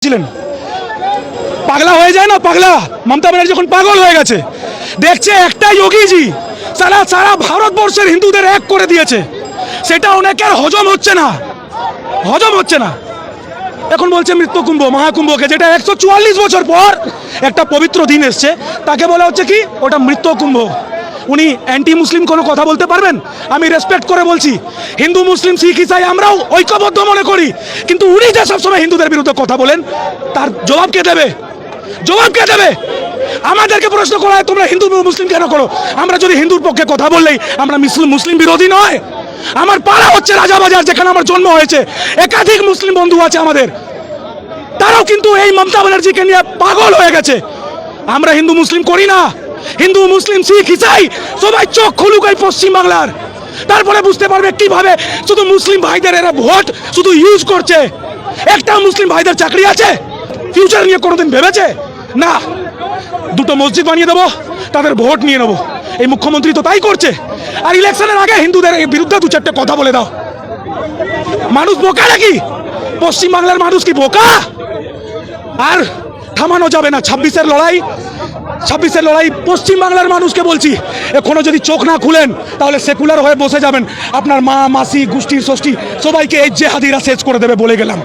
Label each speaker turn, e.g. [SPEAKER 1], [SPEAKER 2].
[SPEAKER 1] ছিলেন পাগলা হয়ে যায় না, পাগলা মমতা ব্যানার্জি যখন পাগল হয়ে গেছে, দেখছে একটাই যোগীজি সারা সারা ভারতবর্ষের হিন্দুদের এক করে দিয়েছে, সেটা অনেকের হজম হচ্ছে না। এখন বলছে মৃত্যুকুম্ভ মহাকুম্ভকে, যেটা 144 বছর পর একটা পবিত্র দিন এসছে, তাকে বলা হচ্ছে কি ওটা মৃত্যুকুম্ভ। উনি অ্যান্টি মুসলিম কোনো কথা বলতে পারবেন? আমি রেসপেক্ট করে বলছি, হিন্দু মুসলিম শিখ ইসাই আমরাও ঐক্যবদ্ধ মনে করি, কিন্তু উনি যে সবসময় হিন্দুদের বিরুদ্ধে কথা বলেন, তার জবাব কে দেবে? আমাদেরকে প্রশ্ন করা হয় তোমরা হিন্দু মুসলিম কেন করো? আমরা যদি হিন্দুর পক্ষে কথা বললেই আমরা মুসলিম বিরোধী নয়? আমার পাড়া হচ্ছে রাজাবাজার, যেখানে আমার জন্ম হয়েছে, একাধিক মুসলিম বন্ধু আছে আমাদের, তারাও কিন্তু এই মমতা ব্যানার্জিকে নিয়ে পাগল হয়ে গেছে। আমরা হিন্দু মুসলিম করি না, হিন্দু মুসলিম শিখ ইসাই সবাই চোখ খুলুক এই পশ্চিমবাংলার, তারপরে বুঝতে পারবে কিভাবে শুধু মুসলিম ভাইদের এরা ভোট শুধু ইউজ করছে। একটা মুসলিম ভাইদের চাকরি আছে? ফিউচার নিয়ে কোনোদিন ভেবেছে? না। দুটো মসজিদ বানিয়ে দেবো, তাদের ভোট নিয়ে নেবো, এই মুখ্যমন্ত্রী তো তাই করছে। আর ইলেকশনের আগে হিন্দুদের বিরুদ্ধে দু চারটে কথা বলে দাও। মানুষ বোকা নাকি? পশ্চিমবাংলার মানুষ কি বোকা? আর থামানো যাবে না 26-এর লড়াই। পশ্চিমবাংলার মানুষকে বলছি, এখনো যদি চোখ না খুলেন তাহলে সেকুলার হয়ে বসে যাবেন। আপনার মা মাসি গোষ্ঠীর ষষ্ঠী সবাইকে এই জেহাদিরা শেষ করে দেবে বলে গেলাম।